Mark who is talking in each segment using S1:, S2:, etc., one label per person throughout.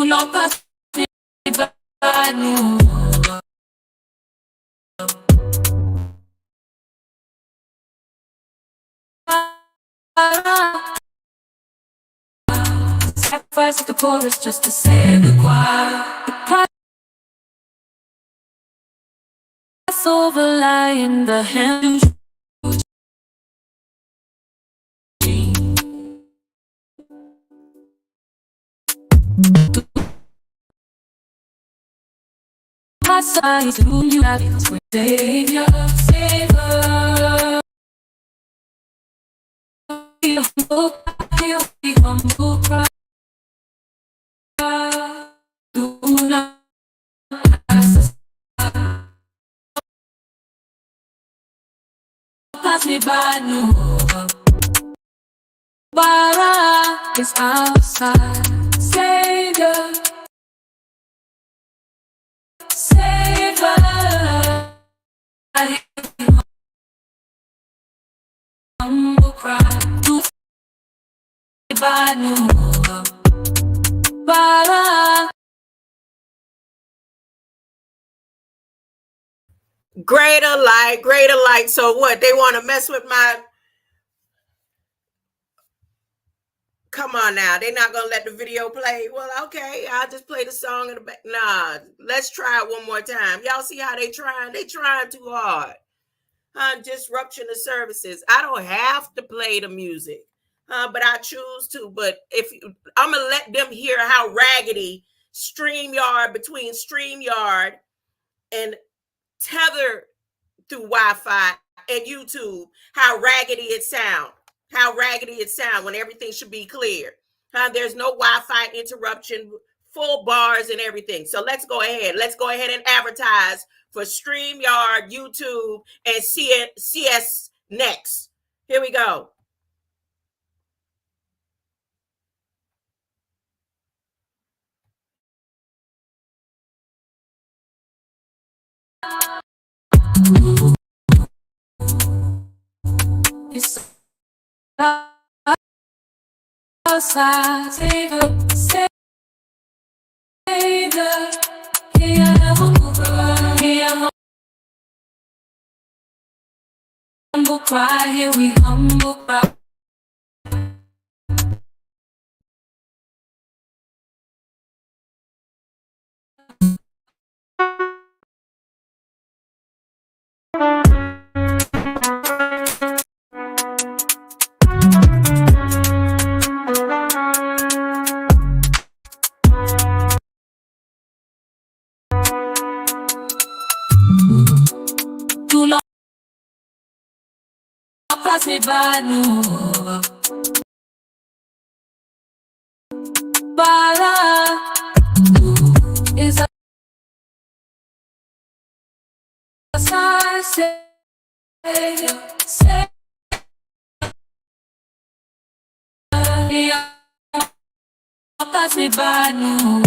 S1: Do not pass me by, no. Sacrifice the chorus just to say the choir. Passover lie in the hand. My size, who you have is with Savior, Savior. Be humble, cry. Do not pass me by, no. Bara is outside. Savior, Savior. Humble cry. Do not pass me by, no. Bara.
S2: Greater light, greater light. So what? They want to mess with my... Come on now. They're not going to let the video play. Well, okay. I'll just play the song in the back. Nah, let's try it one more time. Y'all see how they trying? They trying too hard. Disruption of services. I don't have to play the music, but I choose to. But I'm going to let them hear how raggedy between StreamYard and Tether through Wi-Fi and YouTube, how raggedy it sound. How raggedy it sound when everything should be clear. There's no Wi-Fi interruption, full bars and everything. So let's go ahead. Let's go ahead and advertise for StreamYard, YouTube, and CS Next. Here we go.
S1: It's outside. Savior, Savior. Here humble cry. Here we humble cry. Do not pass me by, no. Bara is outside. Savior, Savior. Pass me by, no.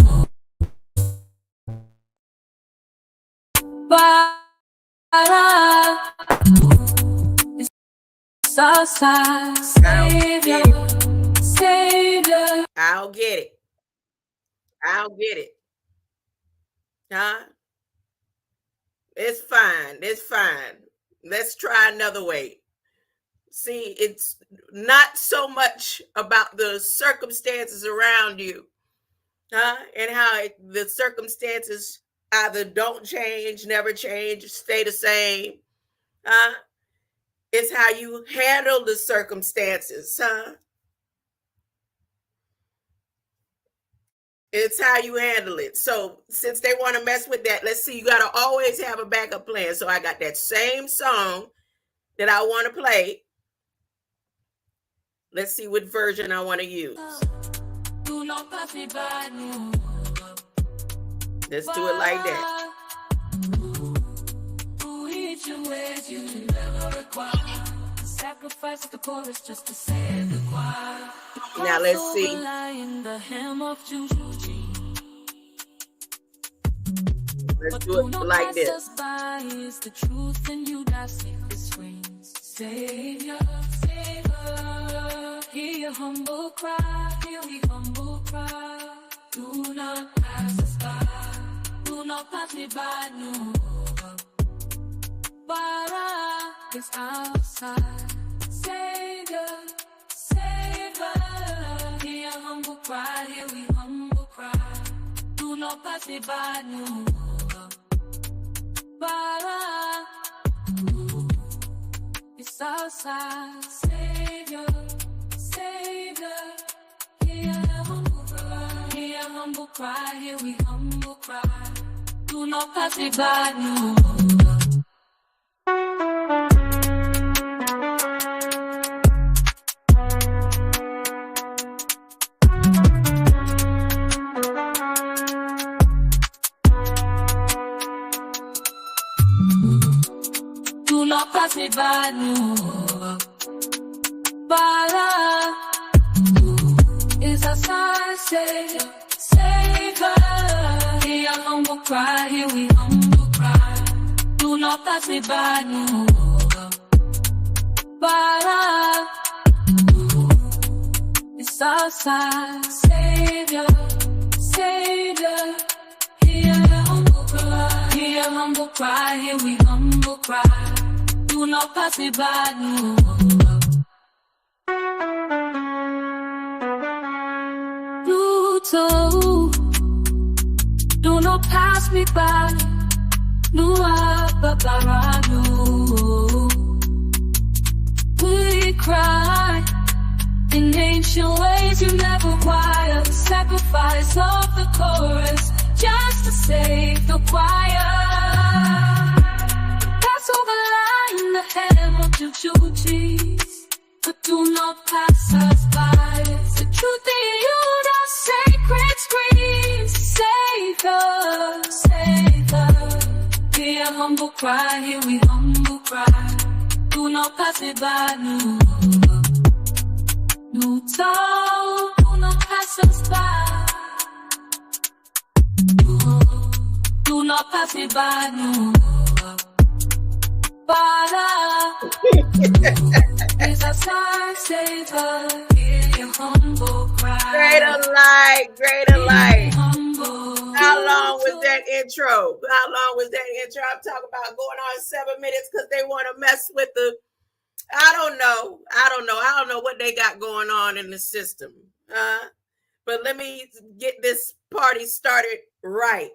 S1: Bara is outside. Savior, Savior.
S2: I'll get it. I'll get it. It's fine. It's fine. Let's try another way. See, it's not so much about the circumstances around you, and how the circumstances either don't change, never change, stay the same. It's how you handle the circumstances, It's how you handle it. So since they want to mess with that, let's see, you got to always have a backup plan. So I got that same song that I want to play. Let's see what version I want to use. Let's do it like that.
S1: Sacrifice the chorus just to say the choir.
S2: Now let's see. Let's do it like this.
S1: The truth and you not safest swings. Savior, Savior, hear your humble cry, hear your humble cry. Do not pasibanu. Bara is outside. Savior, Savior. Hear humble cry, here we humble cry. Do not pasibanu. Bara is outside. Savior, Savior. Hear humble cry, here we humble cry. Do not pass me by, no. Do not pass me by, no. Bara is a sign, Savior, Savior. Hear humble cry, here we humble cry. Do not pass me by, no. Bara is a sign, Savior, Savior. Hear humble cry, here we humble cry. Do not pass me by, no. Pluto, do not pass me by. Nua Babaranu. We cry in ancient ways you never require the sacrifice of the chorus just to save the choir. Pass over line the hem of Juju's, but do not pass us by. It's the truth in you, the sacred screams. Save us, save us. Hear humble cry, here we humble cry. Do not pass it by, no. No talk, do not pass us by. No, do not pass it by, no. Bada is a sign, saver. Hear your humble cry.
S2: Greater light, greater light. How long was that intro? How long was that intro? I'm talking about going on 7 minutes because they want to mess with the. I don't know what they got going on in the system. But let me get this party started right.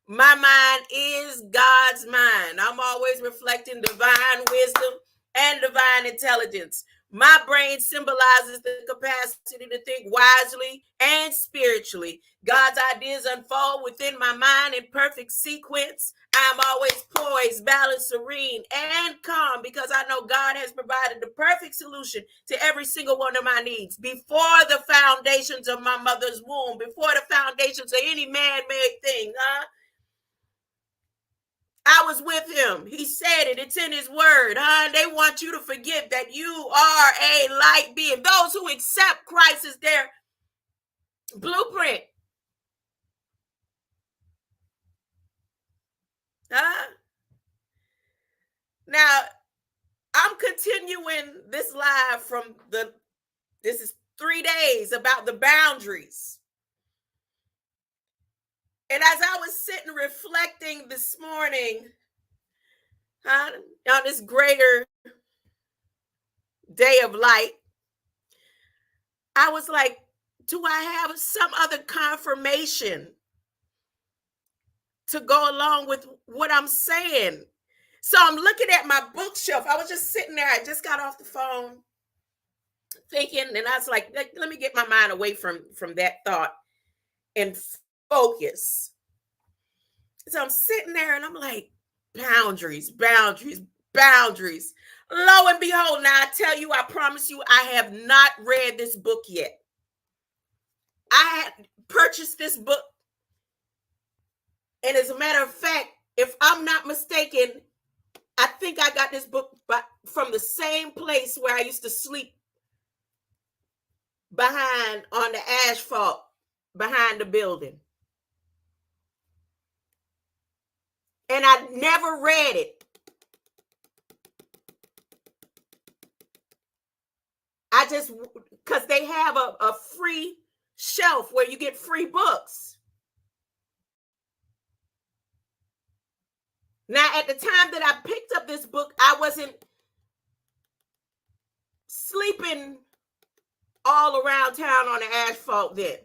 S2: My mind is God's mind. I'm always reflecting divine wisdom and divine intelligence. My brain symbolizes the capacity to think wisely and spiritually. God's ideas unfold within my mind in perfect sequence. I'm always poised, balanced, serene, and calm because I know God has provided the perfect solution to every single one of my needs. Before the foundations of my mother's womb, before the foundations of any man-made thing, I was with him. He said it. It's in his word. They want you to forget that you are a light being. Those who accept Christ as their blueprint. Now, I'm continuing this live from this is 3 days about the boundaries. And as I was sitting reflecting this morning on this greater day of light, I was like, do I have some other confirmation to go along with what I'm saying? So I'm looking at my bookshelf. I was just sitting there. I just got off the phone thinking, and I was like, let me get my mind away from that thought and focus. So I'm sitting there and I'm like, boundaries, boundaries, boundaries. Lo and behold, now I tell you, I promise you, I have not read this book yet. I had purchased this book. And as a matter of fact, if I'm not mistaken, I think I got this book from the same place where I used to sleep behind on the asphalt behind the building. And I never read it. I just, because they have a free shelf where you get free books. Now, at the time that I picked up this book, I wasn't sleeping all around town on the asphalt then.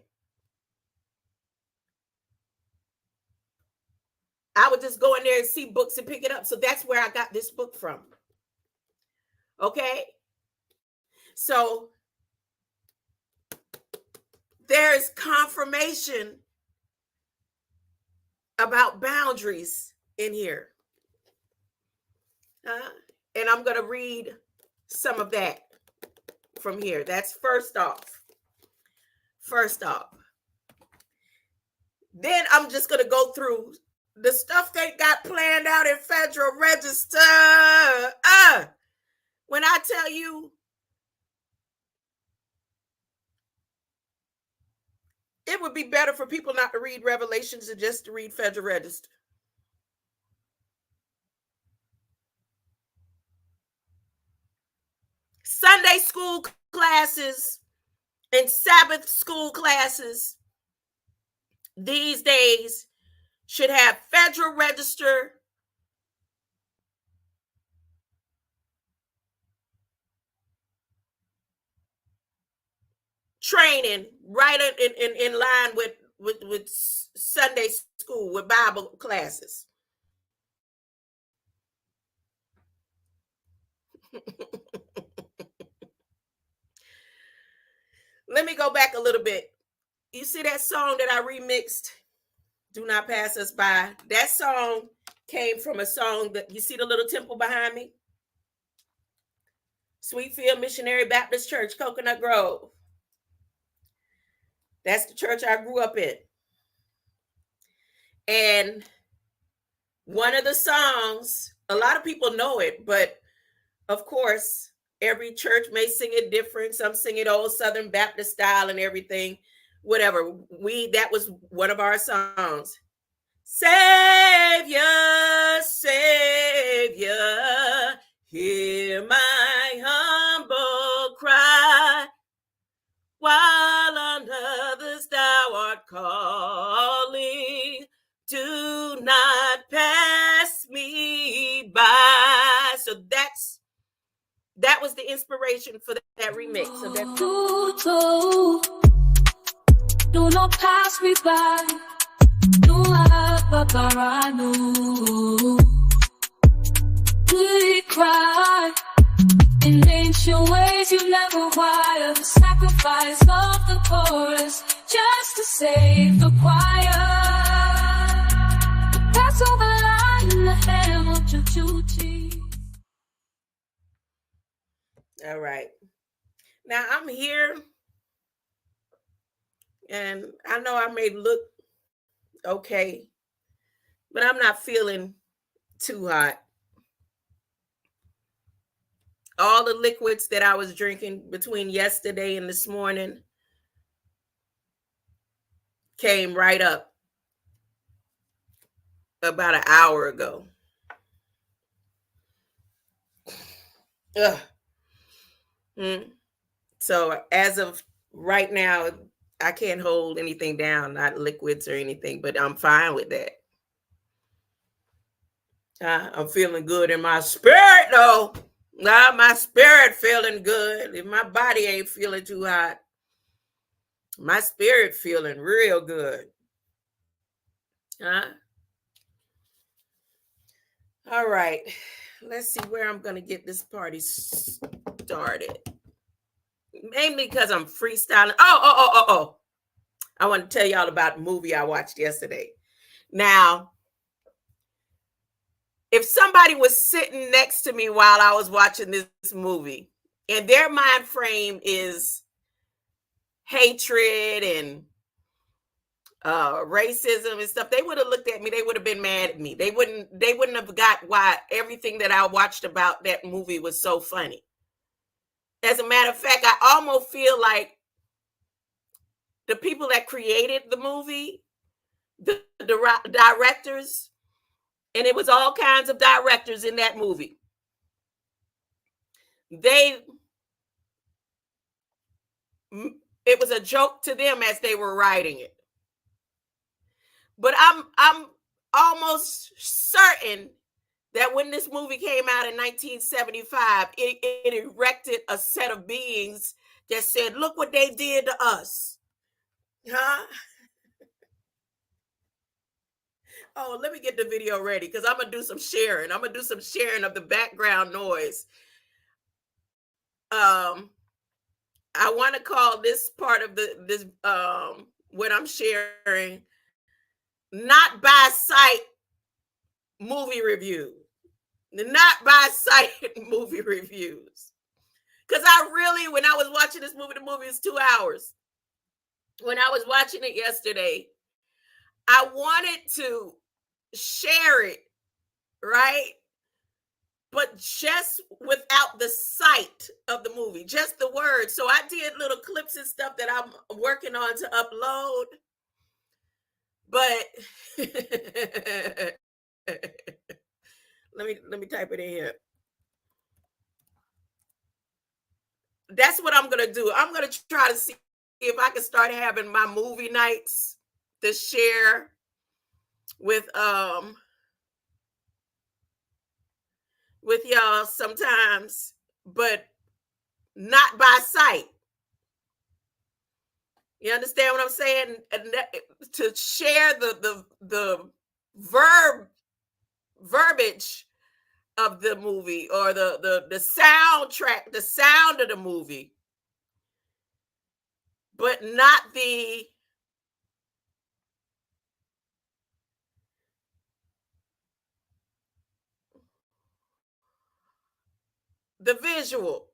S2: I would just go in there and see books and pick it up. So that's where I got this book from. Okay? So there's confirmation about boundaries in here. And I'm going to read some of that from here. That's first off. Then I'm just going to go through the stuff they got planned out in Federal Register. When I tell you, it would be better for people not to read Revelations and just to read Federal Register. Sunday school classes and Sabbath school classes these days should have Federal Register training right in line with Sunday school, with Bible classes. Let me go back a little bit. You see that song that I remixed, Do Not Pass Us By? That song came from a song that, you see the little temple behind me? Sweetfield Missionary Baptist Church, Coconut Grove. That's the church I grew up in. And one of the songs, a lot of people know it, but of course, every church may sing it different. Some sing it old Southern Baptist style and everything. Whatever. That was one of our songs. Savior, Savior, hear my humble cry. While on others thou art calling, do not pass me by. So that was the inspiration for that remix of that.
S1: Do not pass me by. Do we cry? In ancient ways you never wire the sacrifice of the chorus just to save the choir. Pass over the line in the ham of choo-choo.
S2: All right. Now I'm here, and I know I may look okay, but I'm not feeling too hot. All the liquids that I was drinking between yesterday and this morning came right up about an hour ago. Ugh. So as of right now, I can't hold anything down, not liquids or anything, but I'm fine with that. I'm feeling good in my spirit, though. My spirit feeling good. If my body ain't feeling too hot, my spirit feeling real good. All right. Let's see where I'm going to get this party started. Mainly because I'm freestyling. Oh. I want to tell y'all about the movie I watched yesterday. Now, if somebody was sitting next to me while I was watching this movie, and their mind frame is hatred and racism and stuff, they would have looked at me. They would have been mad at me. They wouldn't have got why everything that I watched about that movie was so funny. As a matter of fact, I almost feel like the people that created the movie, the directors, and it was all kinds of directors in that movie, it was a joke to them as they were writing it. But I'm almost certain that when this movie came out in 1975, it erected a set of beings that said, look what they did to us. Huh? Oh, let me get the video ready because I'm going to do some sharing. I'm going to do some sharing of the background noise. I want to call this part of this what I'm sharing not by sight movie review. Not by sight movie reviews. Because I really, when I was watching this movie, the movie is 2 hours. When I was watching it yesterday, I wanted to share it, right? But just without the sight of the movie, just the words. So I did little clips and stuff that I'm working on to upload. But let me type it in here. That's what I'm gonna do. I'm gonna try to see if I can start having my movie nights to share with y'all sometimes, but not by sight. You understand what I'm saying? And to share the verbiage of the movie or the soundtrack, the sound of the movie, but not the visual.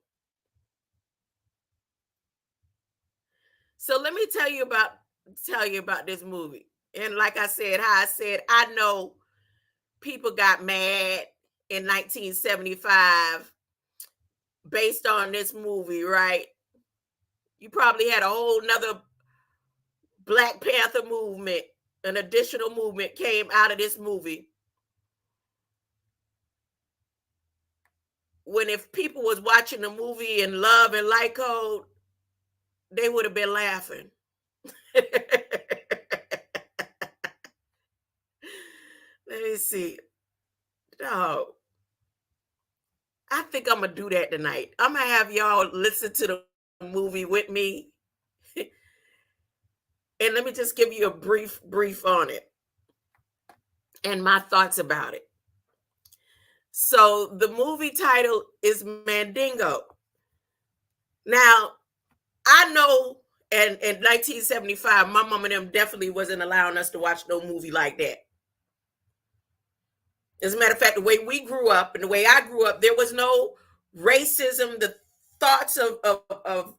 S2: So let me tell you about this movie. And like I said, I know people got mad in 1975 based on this movie, right? You probably had a whole nother Black Panther movement, an additional movement came out of this movie. When if people was watching the movie in love and light code, they would have been laughing. Let me see. Oh, I think I'm gonna do that tonight. I'm gonna have y'all listen to the movie with me. And let me just give you a brief on it and my thoughts about it. So the movie title is Mandingo. Now, I know in 1975, my mom and them definitely wasn't allowing us to watch no movie like that. As a matter of fact, the way we grew up and the way I grew up, there was no racism. The thoughts of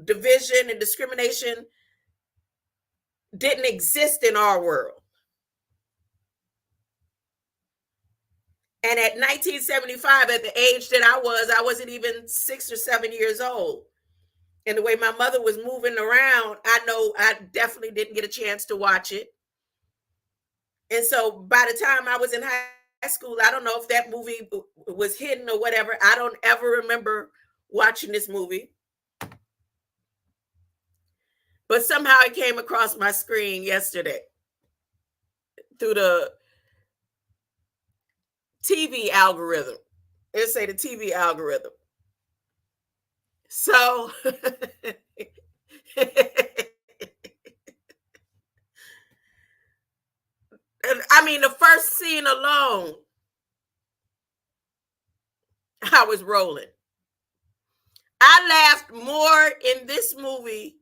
S2: division and discrimination didn't exist in our world. And at 1975, at the age that I wasn't even 6 or 7 years old. And the way my mother was moving around, I know I definitely didn't get a chance to watch it. And so by the time I was in high school, I don't know if that movie was hidden or whatever. I don't ever remember watching this movie. But somehow it came across my screen yesterday through the TV algorithm. It'll say the TV algorithm. So I mean, the first scene alone, I was rolling. I laughed more in this movie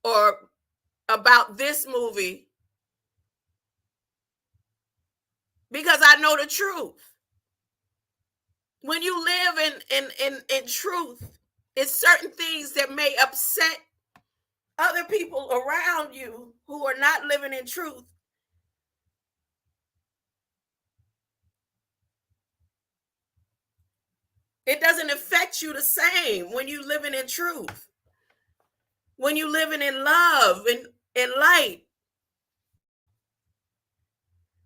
S2: or about this movie because I know the truth. When you live in truth, it's certain things that may upset other people around you who are not living in truth. It doesn't affect you the same when you living in truth. When you living in love and light.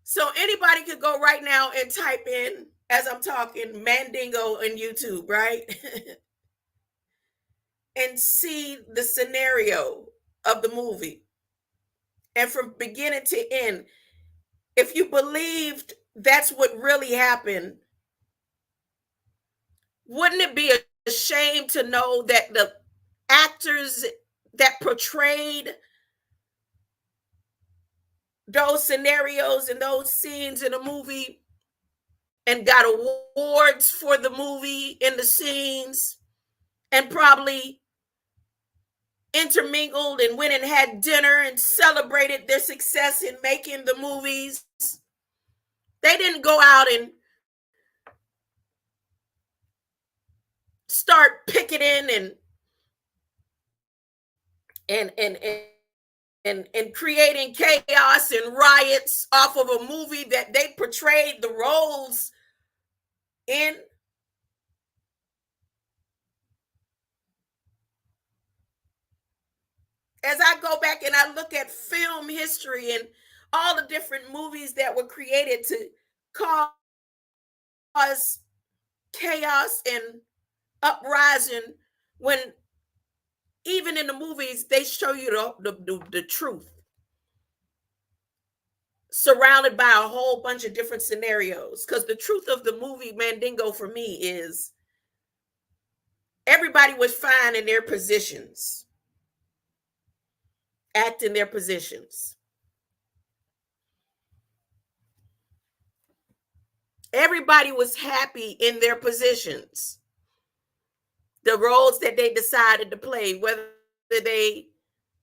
S2: So anybody could go right now and type in, as I'm talking, Mandingo in YouTube, right? And see the scenario of the movie. And from beginning to end, if you believed that's what really happened, wouldn't it be a shame to know that the actors that portrayed those scenarios and those scenes in a movie and got awards for the movie in the scenes and probably intermingled and went and had dinner and celebrated their success in making the movies? They didn't go out and start picketing and and and and creating chaos and riots off of a movie that they portrayed the roles in. As I go back and I look at film history and all the different movies that were created to cause chaos and uprising, when even in the movies they show you the truth surrounded by a whole bunch of different scenarios. Because the truth of the movie Mandingo for me is everybody was fine in their positions, acting their positions. Everybody was happy in their positions, the roles that they decided to play, whether they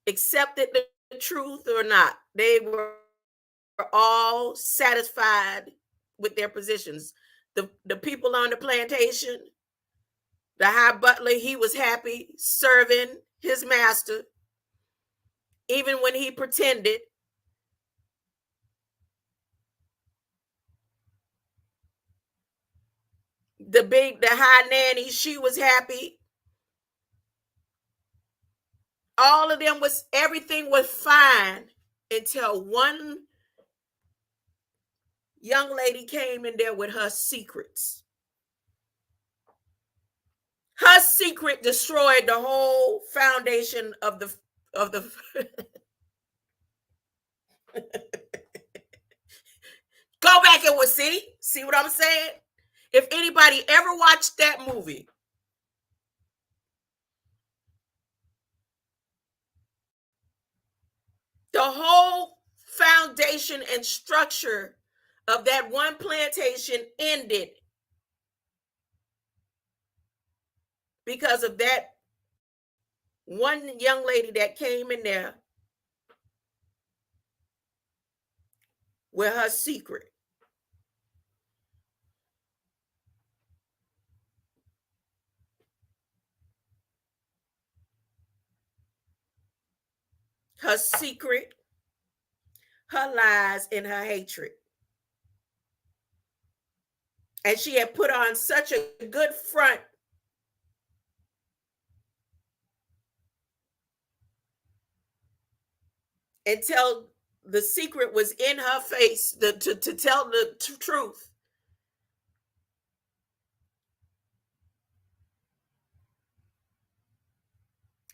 S2: accepted the truth or not. They were all satisfied with their positions. The people on the plantation, the high butler, he was happy serving his master, even when he pretended. The high nanny, she was happy. All of them was, everything was fine until one young lady came in there with her secrets. Her secret destroyed the whole foundation of the Go back and we'll see what I'm saying? If anybody ever watched that movie, the whole foundation and structure of that one plantation ended because of that one young lady that came in there with her secret. Her secret, her lies, and her hatred. And she had put on such a good front until the secret was in her face to tell the truth.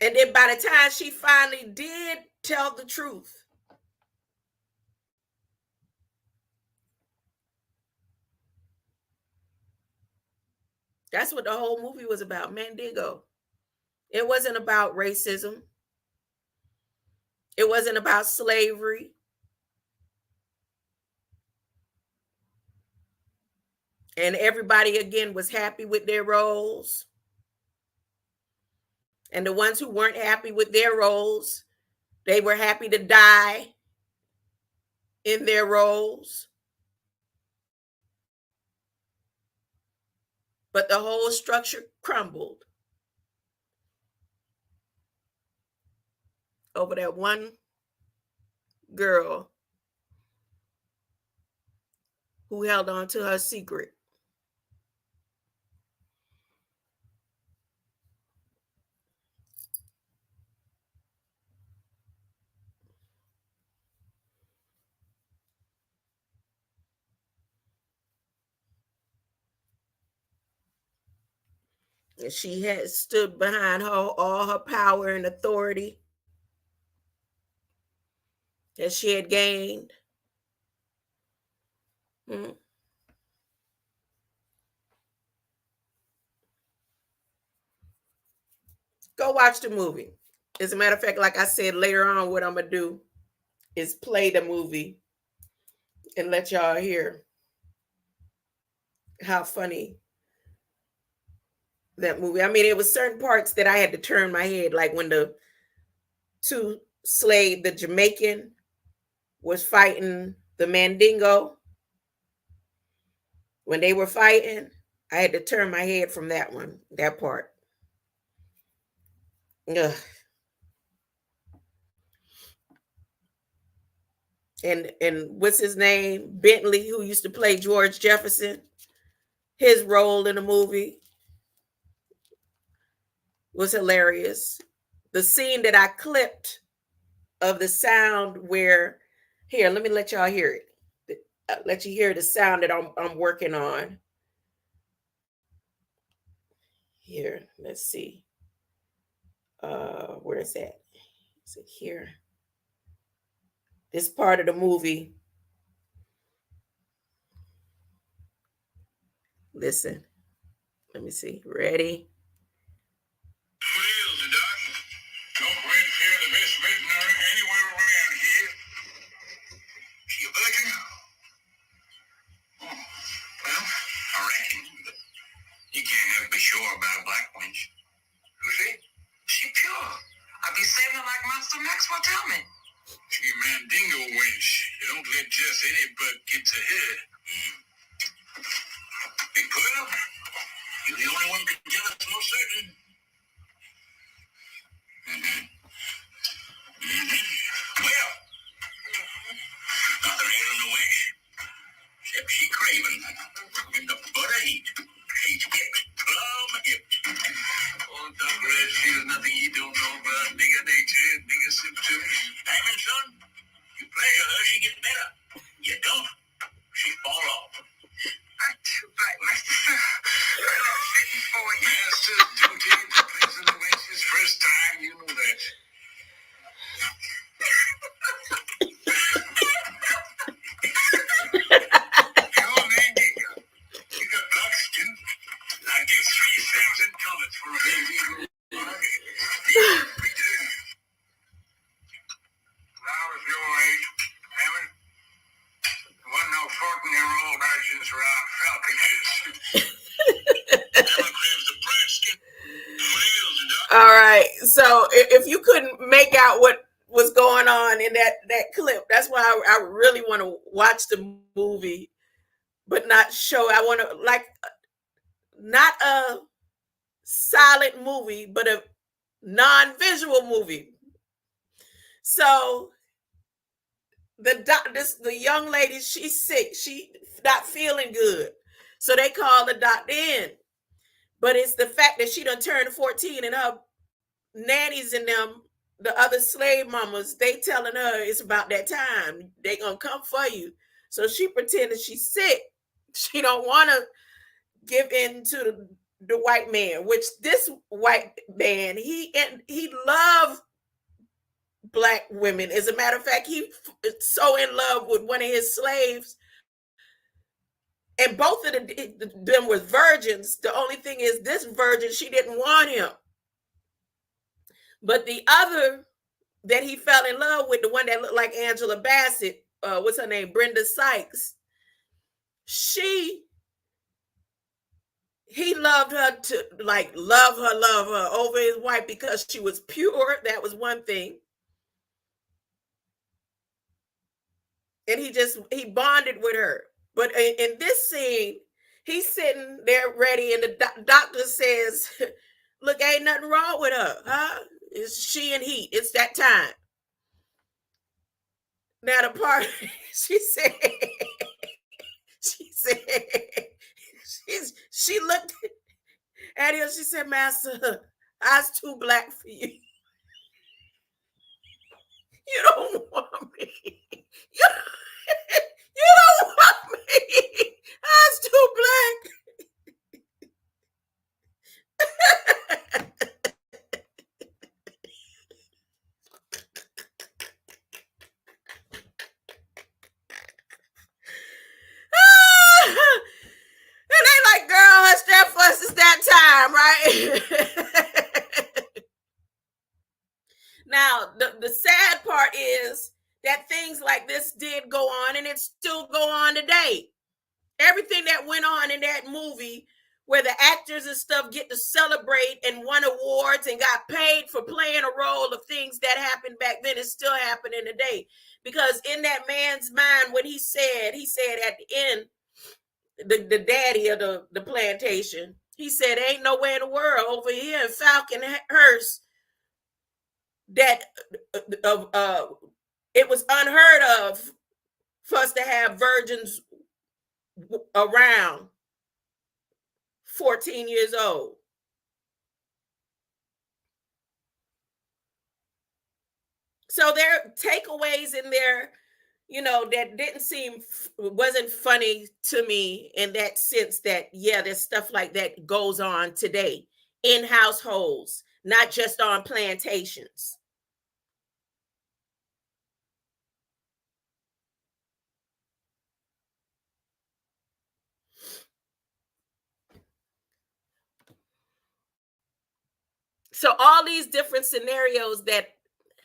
S2: And then by the time she finally did tell the truth, that's what the whole movie was about, Mandingo. It wasn't about racism. It wasn't about slavery. And everybody again was happy with their roles. And the ones who weren't happy with their roles, they were happy to die in their roles. But the whole structure crumbled over that one girl who held on to her secret. And she had stood behind her all her power and authority that she had gained. Go watch the movie. As a matter of fact, like I said, later on, what I'm gonna do is play the movie and let y'all hear how funny that movie. I mean, it was certain parts that I had to turn my head, like when the the Jamaican was fighting the Mandingo. When they were fighting, I had to turn my head from that part. Ugh. And what's his name? Bentley, who used to play George Jefferson. His role in the movie was hilarious. The scene that I clipped of the sound where, here, let me let y'all hear it. Let you hear the sound that I'm working on. Here, let's see. Where is that? Is it here? This part of the movie. Listen. Let me see. Ready?
S3: What is it, Doc? Don't rent here the best veterinary anywhere around here. You looking? Oh, well, I reckon. But you can't ever be sure about a black wench. You see? She pure. I be saving like Master Maxwell tell me. She Mandingo wench. You don't let just any bug get to her. Big Pearl, you're the only one can tell us most certain. Well, nothing ain't on the wish. Except she craving. In the butter heat. She's gets plum hipped. Oh, Douglas, there's nothing you don't know about nigger nature, nigger symptom. Diamond, son, you play her, she gets better. You don't, she fall off. I'm too bright, Master. I'm not fitting for you. Master's duty to pleasing the wenches first time, you know that. Your name, nigger. You got bucks, too. I get 3,000 dollars for a baby. We do. When I was your age, Hammond, there wasn't no 14-year-old urchins around falconers. Hammond craves the bread skin. What is it, Doc?
S2: All right. So if you couldn't make out what was going on in that clip, that's why I really want to watch the movie, but not show. I want to like not a silent movie, but a non-visual movie. So the young lady, she's sick. She not feeling good. So they call the doctor in. But it's the fact that she done turned 14 and her nannies and them, the other slave mamas, they telling her it's about that time. They gonna come for you. So she pretended she's sick. She don't want to give in to the white man, which this white man, he loved black women. As a matter of fact, he so in love with one of his slaves, and both of them were virgins. The only thing is, this virgin, she didn't want him, but the other that he fell in love with, the one that looked like Angela Bassett, what's her name, Brenda Sykes, he loved her to like love her over his wife because she was pure. That was one thing. And he bonded with her. But in this scene, he's sitting there ready, and the doctor says, look, ain't nothing wrong with her, huh? It's she in heat. It's that time. Now the part she said, she looked at him, she said, Master, I was too black for you. You don't want me. You don't want me. I was too black. And they like, girl, hush that fuss, it's that time, right? the sad part is that things like this did go on, and it still go on today. Everything that went on in that movie, where the actors and stuff get to celebrate and won awards and got paid for playing a role of things that happened back then, is still happening today. Because in that man's mind, when he said at the end, the daddy of the plantation, he said, ain't nowhere in the world over here in Falconhurst that it was unheard of for us to have virgins around 14 years old. So there are takeaways in there, that wasn't funny to me, in that sense that, yeah, there's stuff like that goes on today in households, not just on plantations. So all these different scenarios that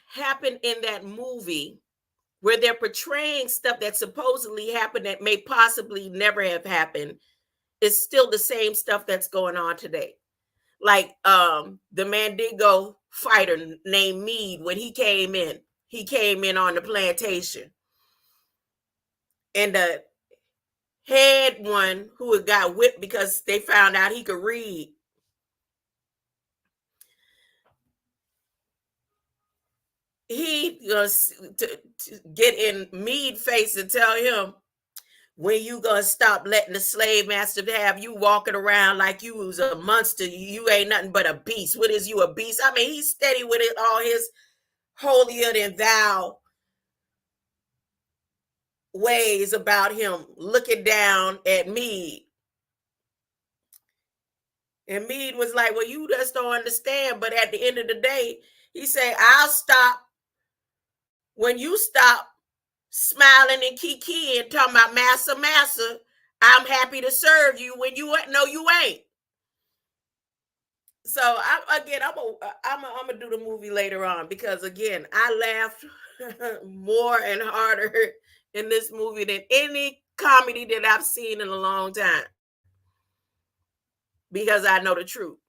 S2: happen in that movie, where they're portraying stuff that supposedly happened that may possibly never have happened, is still the same stuff that's going on today. Like the Mandingo fighter named Meade, when he came in on the plantation. And the head one who had got whipped because they found out he could read, he to get in Meade face and tell him, when you gonna stop letting the slave master have you walking around like you was a monster? You ain't nothing but a beast. What is you, a beast? I mean, he's steady with it, all his holier than thou ways about him, looking down at Meade. And Meade was like, well, you just don't understand. But at the end of the day, he said, I'll stop when you stop smiling and kikiing, talking about massa, massa. I'm happy to serve you when you know you ain't. So I'm gonna do the movie later on, because again, I laughed more and harder in this movie than any comedy that I've seen in a long time, because I know the truth.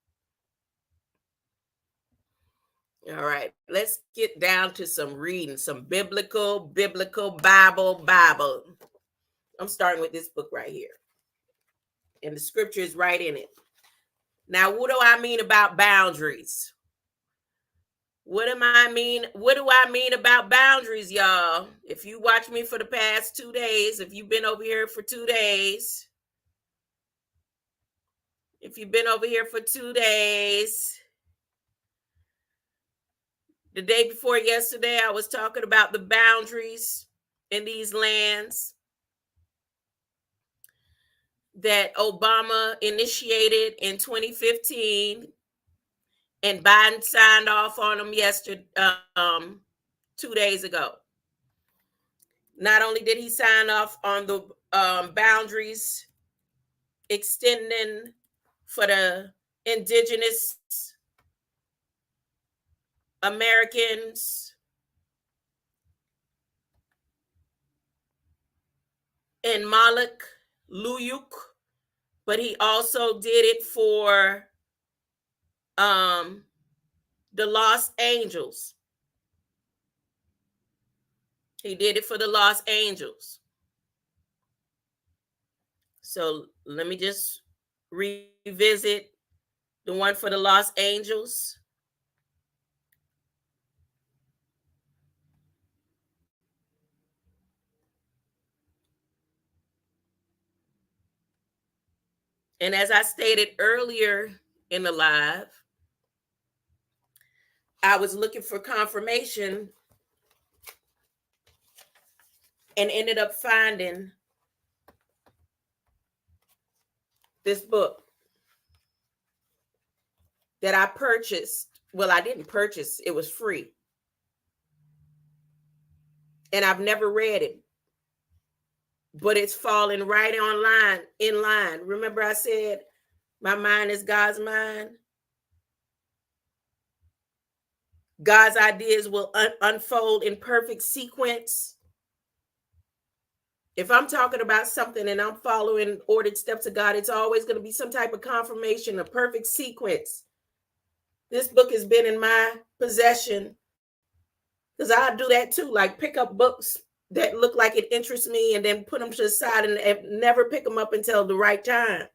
S2: All right, let's get down to some reading, some biblical Bible. I'm starting with this book right here, and the scripture is right in it. Now, what do I mean about boundaries? What do I mean about boundaries, y'all? If you watch me for the past 2 days, if you've been over here for 2 days, the day before yesterday, I was talking about the boundaries in these lands that Obama initiated in 2015, and Biden signed off on them 2 days ago. Not only did he sign off on the boundaries extending for the indigenous Americans in Luyuk, but he also did it for the Los Angeles. He did it for the Los Angeles. So let me just revisit the one for the Los Angeles. And as I stated earlier in the live, I was looking for confirmation and ended up finding this book that I purchased. Well, I didn't purchase, it was free. And I've never read it, but it's falling right in line. Remember I said my mind is God's mind? God's ideas will unfold in perfect sequence. If I'm talking about something and I'm following ordered steps of God, it's always going to be some type of confirmation, a perfect sequence. This book has been in my possession because I do that too, like pick up books that look like it interests me and then put them to the side and never pick them up until the right time.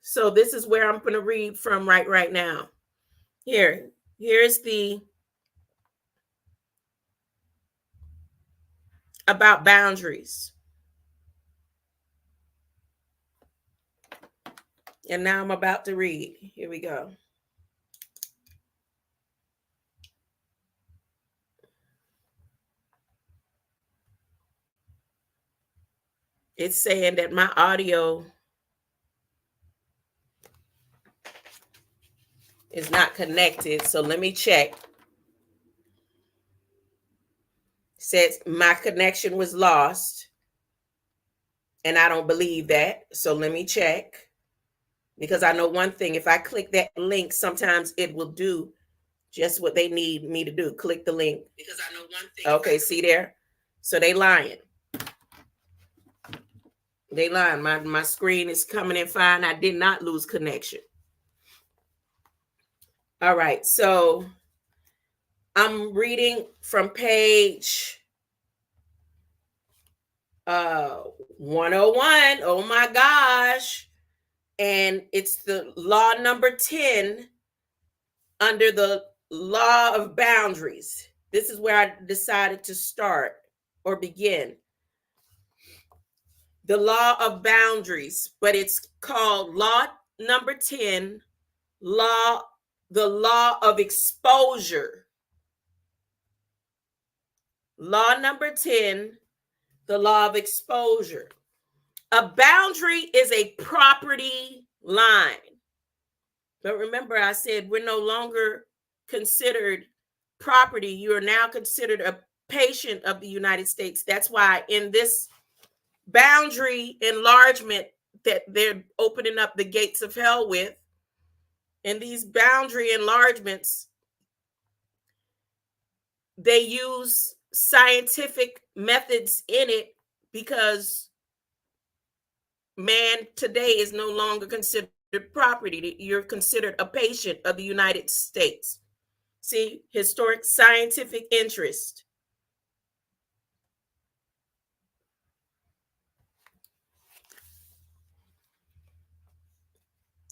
S2: So this is where I'm going to read from right now. Here's the about boundaries. And now I'm about to read. Here we go. It's saying that my audio is not connected. So let me check. It says my connection was lost. And I don't believe that. So let me check. Because I know one thing, if I click that link, sometimes it will do just what they need me to do. Click the link. Because I know one thing. Okay, see there? So they lying. They lying. My screen is coming in fine. I did not lose connection. All right, so I'm reading from page 101. Oh my gosh. And it's the law number 10 under the law of boundaries. This is where I decided to start or begin. The law of boundaries, but it's called law number 10, the law of exposure. Law number 10, the law of exposure. A boundary is a property line. But remember, I said we're no longer considered property. You are now considered a patient of the United States. That's why in this boundary enlargement that they're opening up the gates of hell with, and these boundary enlargements, they use scientific methods in it because man today is no longer considered property. You're considered a patient of the United States. See, historic scientific interest.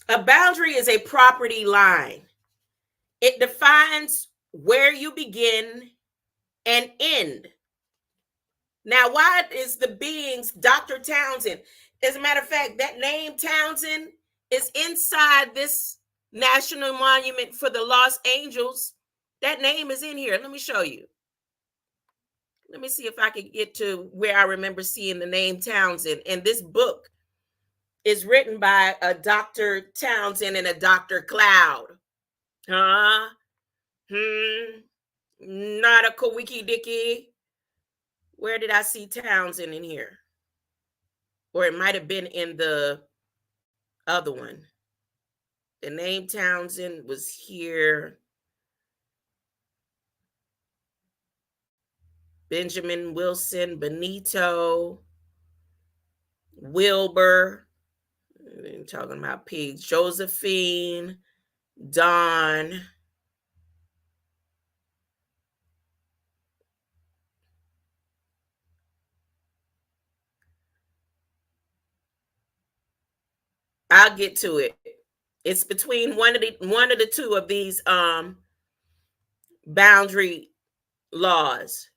S2: A boundary is a property line. It defines where you begin and end. Now, why is the beings Dr. Townsend? As a matter of fact, that name Townsend is inside this National Monument for the Lost Angels. That name is in here. Let me show you. Let me see if I can get to where I remember seeing the name Townsend. And this book is written by a Dr. Townsend and a Dr. Cloud. Huh? Not a Kawiki Dicky. Where did I see Townsend in here? Or it might have been in the other one. The name Townsend was here. Benjamin Wilson, Benito, Wilbur. I'm talking about Pete, Josephine, Don. I'll get to it. It's between one of the two of these boundary laws,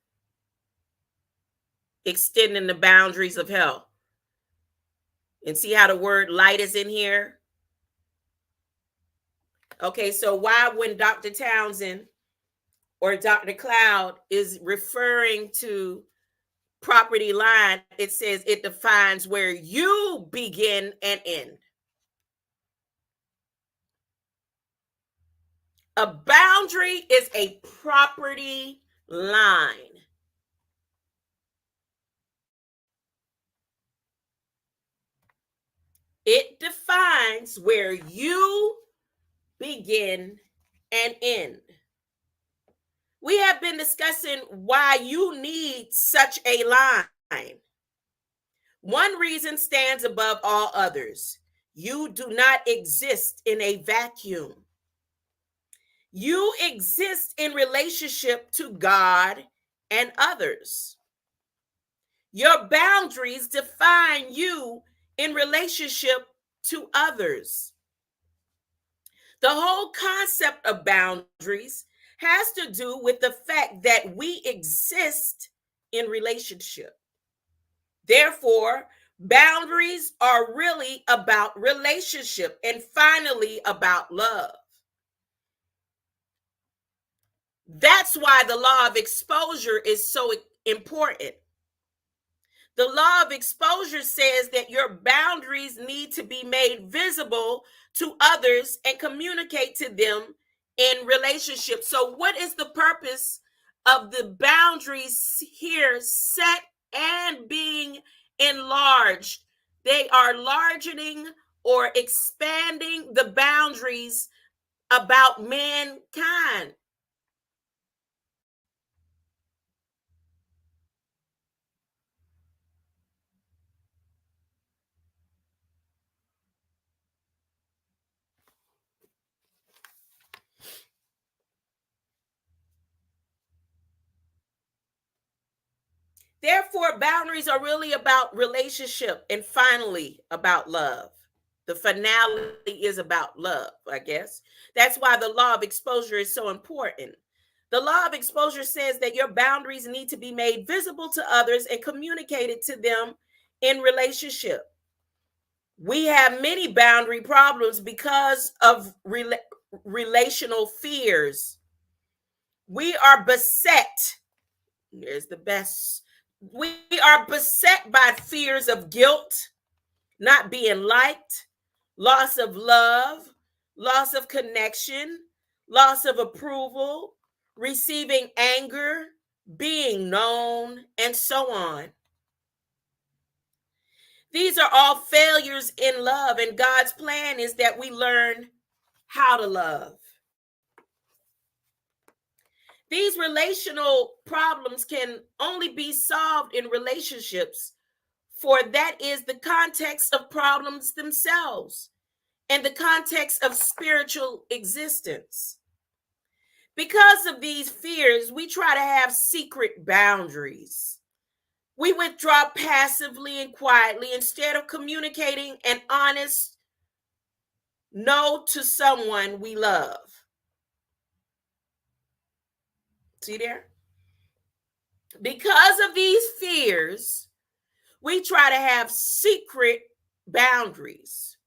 S2: extending the boundaries of hell. And see how the word light is in here? Okay, so why when Dr. Townsend or Dr. Cloud is referring to property line, it says it defines where you begin and end. A boundary is a property line. It defines where you begin and end. We have been discussing why you need such a line. One reason stands above all others. You do not exist in a vacuum. You exist in relationship to God and others. Your boundaries define you in relationship to others. The whole concept of boundaries has to do with the fact that we exist in relationship. Therefore, boundaries are really about relationship and finally about love. That's why the law of exposure is so important. The law of exposure says that your boundaries need to be made visible to others and communicate to them in relationships. So, what is the purpose of the boundaries here set and being enlarged? They are largening or expanding the boundaries about mankind. Therefore, boundaries are really about relationship and finally about love. The finale is about love, I guess. That's why the law of exposure is so important. The law of exposure says that your boundaries need to be made visible to others and communicated to them in relationship. We have many boundary problems because of relational fears. We are beset. Here's the best. We are beset by fears of guilt, not being liked, loss of love, loss of connection, loss of approval, receiving anger, being known, and so on. These are all failures in love, and God's plan is that we learn how to love. These relational problems can only be solved in relationships, for that is the context of problems themselves and the context of spiritual existence. Because of these fears, we try to have secret boundaries. We withdraw passively and quietly instead of communicating an honest no to someone we love. See there? Because of these fears, we try to have secret boundaries.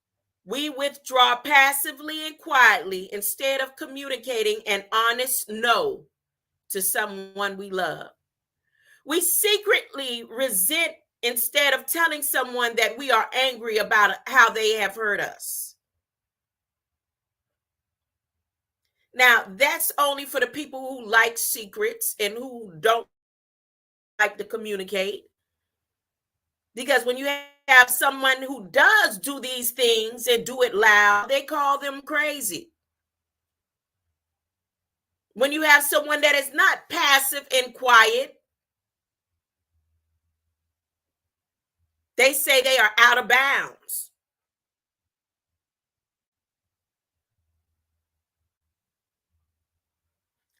S2: We withdraw passively and quietly instead of communicating an honest no to someone we love. We secretly resent instead of telling someone that we are angry about how they have hurt us. Now, that's only for the people who like secrets and who don't like to communicate. Because when you have someone who does do these things and do it loud, they call them crazy. When you have someone that is not passive and quiet, they say they are out of bounds.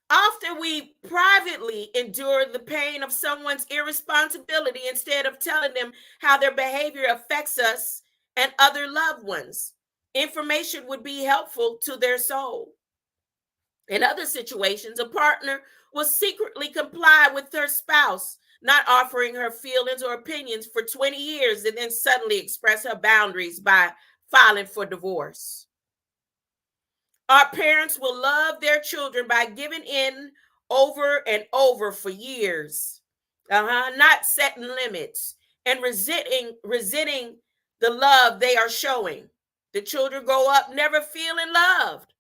S2: Often we privately endure the pain of someone's irresponsibility instead of telling them how their behavior affects us and other loved ones. Information would be helpful to their soul. In other situations, a partner will secretly comply with her spouse, not offering her feelings or opinions for 20 years and then suddenly express her boundaries by filing for divorce. Our parents will love their children by giving in over and over for years, not setting limits and resenting the love they are showing. The children grow up never feeling loved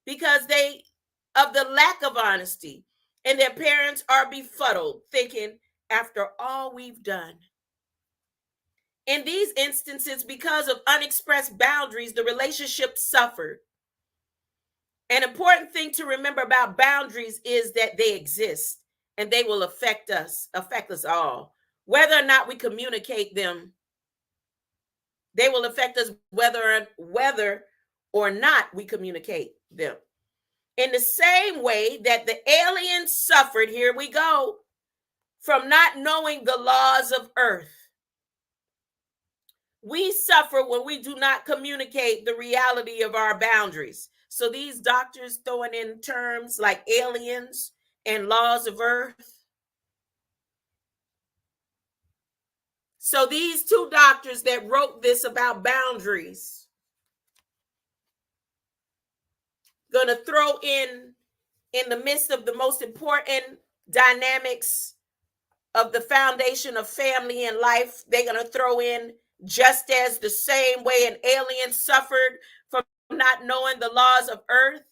S2: because of the lack of honesty, and their parents are befuddled, thinking, after all we've done. In these instances, because of unexpressed boundaries, the relationship suffered. An important thing to remember about boundaries is that they exist and they will affect us all. Whether or not we communicate them, they will affect us whether or not we communicate them. In the same way that the aliens suffered, here we go, from not knowing the laws of earth. We suffer when we do not communicate the reality of our boundaries. So these doctors throwing in terms like aliens and laws of earth. So these two doctors that wrote this about boundaries gonna throw in the midst of the most important dynamics of the foundation of family and life, they're gonna throw in, just as the same way an alien suffered from not knowing the laws of earth,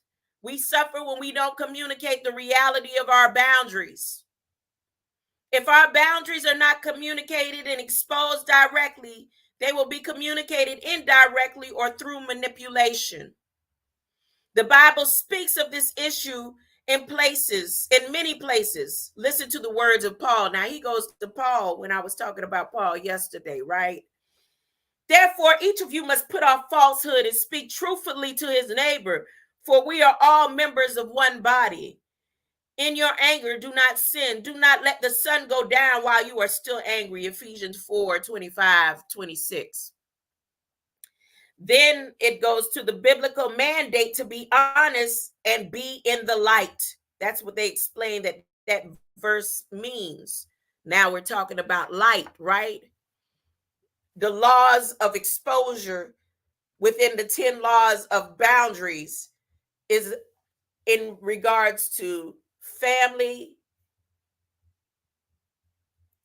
S2: we suffer when we don't communicate the reality of our boundaries. If our boundaries are not communicated and exposed directly, they will be communicated indirectly or through manipulation. The Bible speaks of this issue in many places. Listen to the words of Paul. Now he goes to Paul when I was talking about Paul yesterday, right? Therefore, each of you must put off falsehood and speak truthfully to his neighbor, for we are all members of one body. In your anger, do not sin. Do not let the sun go down while you are still angry. Ephesians 4:25-26. Then it goes to the biblical mandate to be honest and be in the light. That's what they explain that verse means. Now we're talking about light, right? The laws of exposure within the 10 laws of boundaries is in regards to family,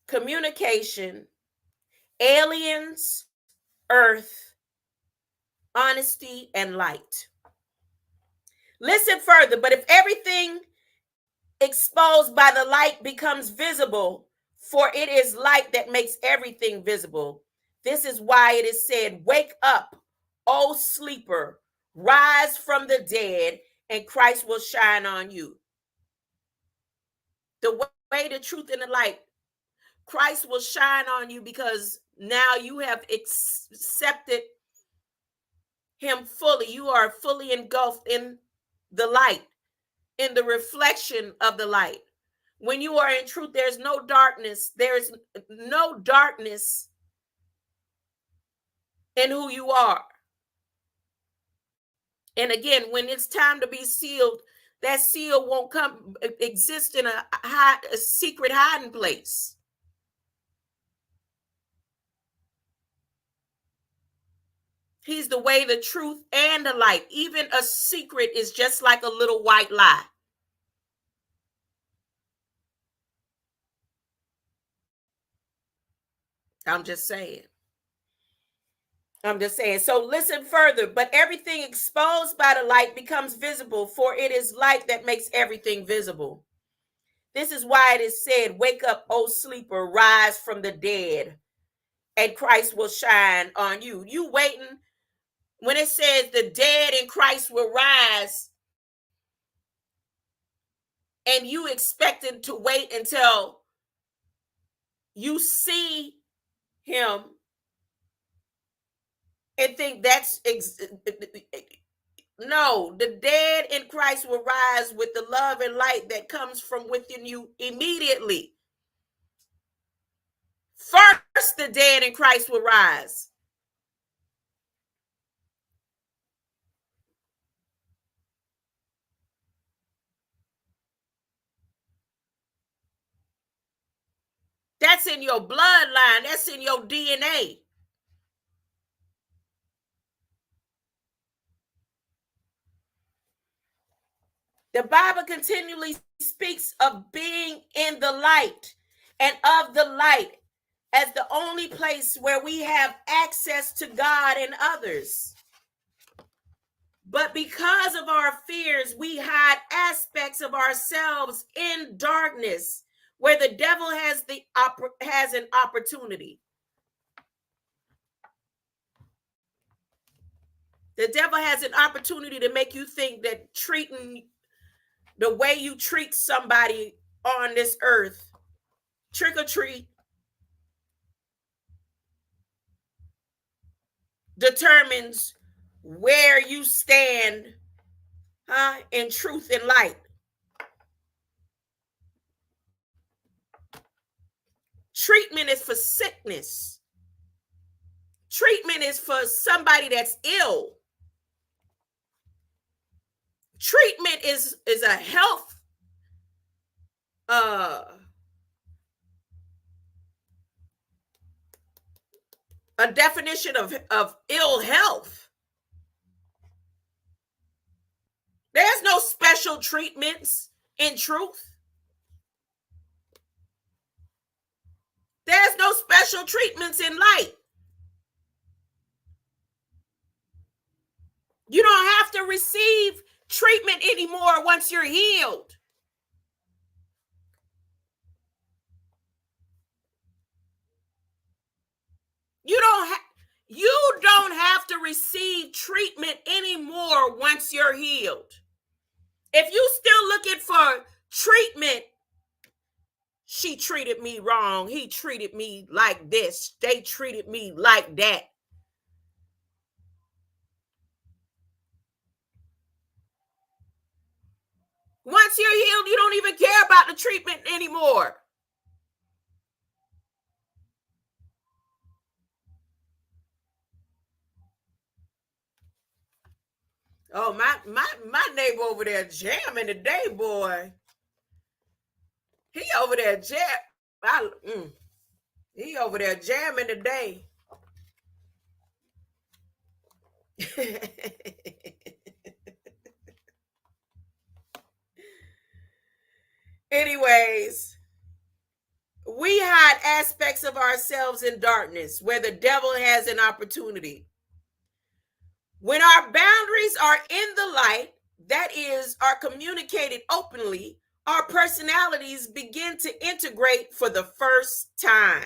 S2: communication, aliens, earth, honesty, and light. Listen further, but if everything exposed by the light becomes visible, for it is light that makes everything visible. This is why it is said, wake up, O sleeper, rise from the dead, and Christ will shine on you. The way, the truth, and the light. Christ will shine on you because now you have accepted him fully. You are fully engulfed in the light, in the reflection of the light. When you are in truth, there's no darkness. There's no darkness in who you are. And again, when it's time to be sealed, that seal won't exist in a secret hiding place. He's the way, the truth, and the light. Even a secret is just like a little white lie. I'm just saying. So listen further. But everything exposed by the light becomes visible, for it is light that makes everything visible. This is why it is said, wake up, O sleeper, rise from the dead, and Christ will shine on you. You waiting. When it says the dead in Christ will rise, and you expected to wait until you see him and think that's no, the dead in Christ will rise with the love and light that comes from within you immediately. First, the dead in Christ will rise. That's in your bloodline. That's in your DNA. The Bible continually speaks of being in the light and of the light as the only place where we have access to God and others. But because of our fears, we hide aspects of ourselves in darkness where the devil has an opportunity. The devil has an opportunity to make you think that treating the way you treat somebody on this earth, trick or treat, determines where you stand in truth and light. Treatment is for sickness. Treatment is for somebody that's ill. Treatment is a health a definition of ill health. There's no special treatments in truth. There's no special treatments in light. You don't have to receive treatment anymore once you're healed. You don't have to receive treatment anymore once you're healed. If you still looking for treatment, she treated me wrong, he treated me like this, they treated me like that. Once you're healed, you don't even care about the treatment anymore. Oh, my neighbor over there jamming today, boy. He over there he over there jamming today. Anyways, we hide aspects of ourselves in darkness where the devil has an opportunity. When our boundaries are in the light, that is, are communicated openly, our personalities begin to integrate for the first time.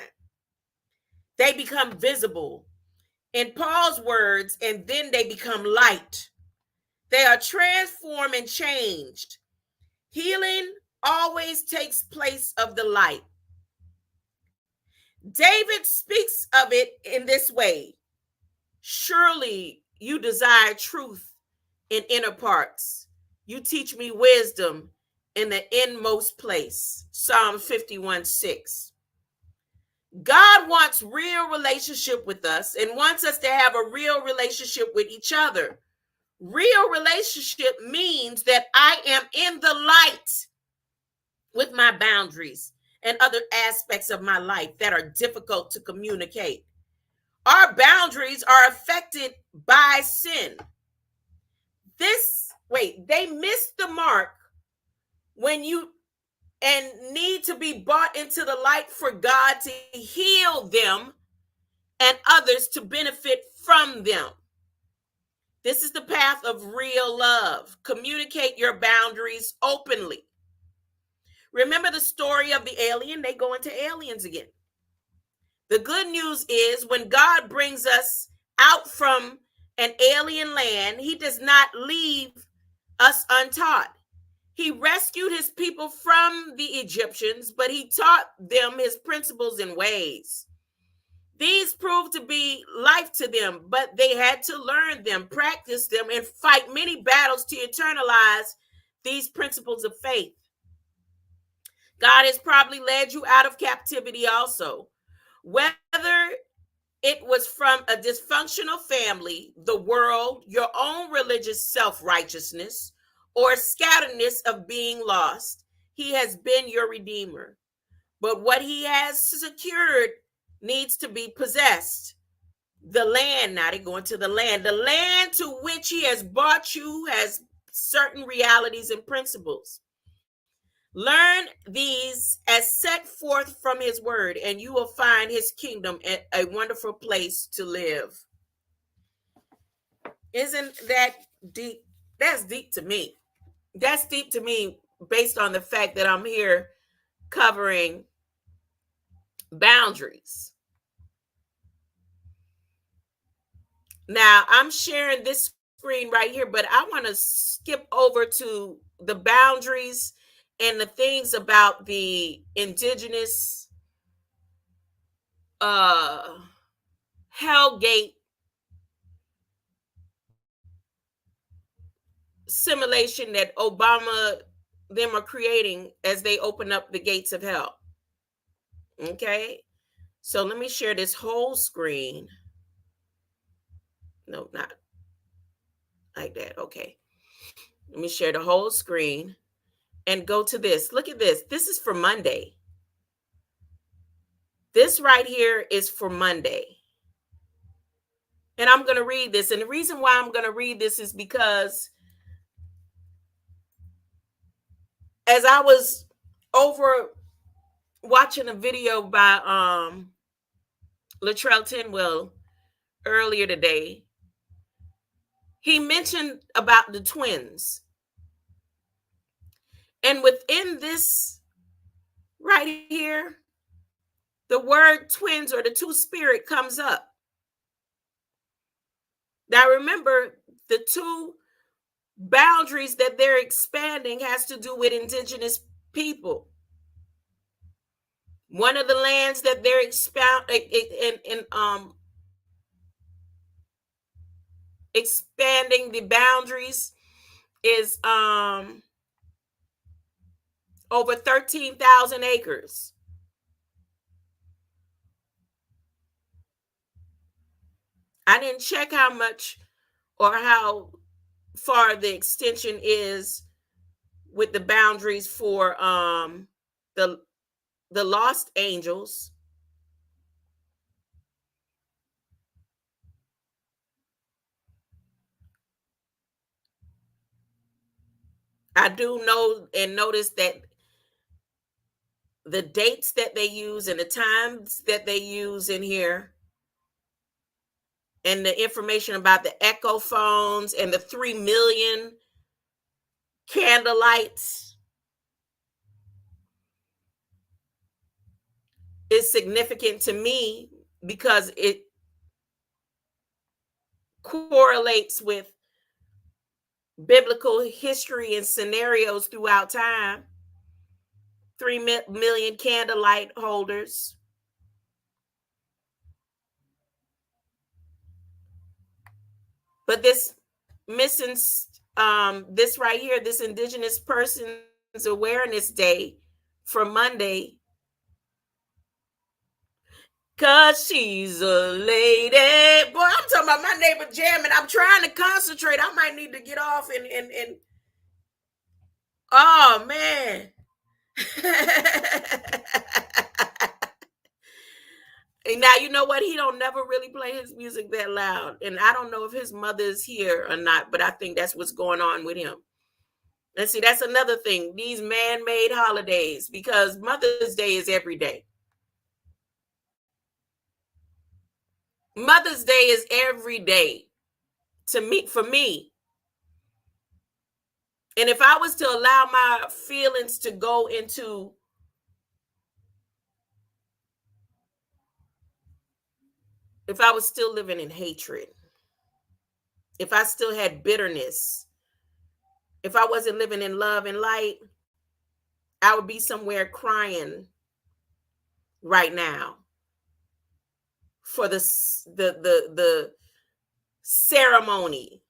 S2: They become visible, in Paul's words, and then they become light. They are transformed and changed. Healing always takes place of the light. David speaks of it in this way. Surely you desire truth in inner parts. You teach me wisdom in the inmost place. Psalm 51:6. God wants real relationship with us and wants us to have a real relationship with each other. Real relationship means that I am in the light with my boundaries and other aspects of my life that are difficult to communicate. Our boundaries are affected by sin. They miss the mark when you and need to be brought into the light for God to heal them and others to benefit from them. This is the path of real love. Communicate your boundaries openly. Remember the story of the alien? They go into aliens again. The good news is when God brings us out from an alien land, he does not leave us untaught. He rescued his people from the Egyptians, but he taught them his principles and ways. These proved to be life to them, but they had to learn them, practice them, and fight many battles to internalize these principles of faith. God has probably led you out of captivity also. Whether it was from a dysfunctional family, the world, your own religious self-righteousness, or scatteredness of being lost, he has been your redeemer. But what he has secured needs to be possessed. The land, now they go into the land to which he has brought you has certain realities and principles. Learn these as set forth from his word, and you will find his kingdom a wonderful place to live. Isn't that deep? That's deep to me. That's deep to me based on the fact that I'm here covering boundaries. Now, I'm sharing this screen right here, but I want to skip over to the boundaries and the things about the indigenous Hellgate simulation that Obama them are creating as they open up the gates of hell. Okay, so let me share this whole screen. No, not like that. Okay, let me share the whole screen and go to this. Look at this. This is for Monday. This right here is for Monday. And I'm going to read this. And the reason why I'm going to read this is because as I was over watching a video by Latrell Tinwell earlier today, he mentioned about the twins. And within this right here, the word twins or the two spirit comes up. Now remember, the two boundaries that they're expanding has to do with indigenous people. One of the lands that they're expanding the boundaries is over 13,000 acres. I didn't check how much or how far the extension is with the boundaries for the Lost Angels. I do know and notice that the dates that they use and the times that they use in here and the information about the echo phones and the 3 million candlelights is significant to me because it correlates with biblical history and scenarios throughout time. 3 million candlelight holders. But this missing this right here, this Indigenous Persons Awareness Day for Monday, cause she's a lady. Boy, I'm talking about my neighbor jamming. I'm trying to concentrate. I might need to get off and oh man. And now you know what? He don't never really play his music that loud. And I don't know if his mother is here or not, but I think that's what's going on with him. And see, that's another thing. These man-made holidays, because Mother's Day is every day. Mother's Day is every day for me. And if I was to allow my feelings to go into if I was still living in hatred, if I still had bitterness, if I wasn't living in love and light, I would be somewhere crying right now for the ceremony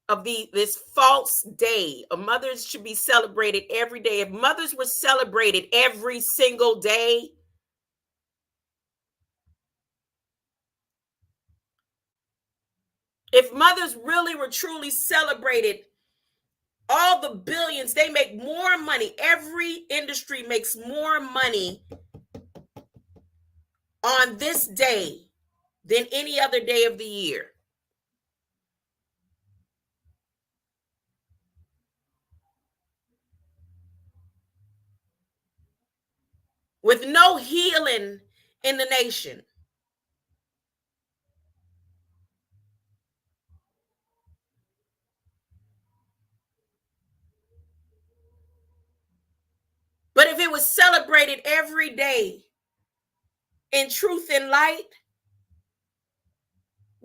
S2: of this false day. Mothers should be celebrated every day. If mothers were celebrated every single day, if mothers really were truly celebrated, all the billions, they make more money. Every industry makes more money on this day than any other day of the year. With no healing in the nation. But if it was celebrated every day in truth and light,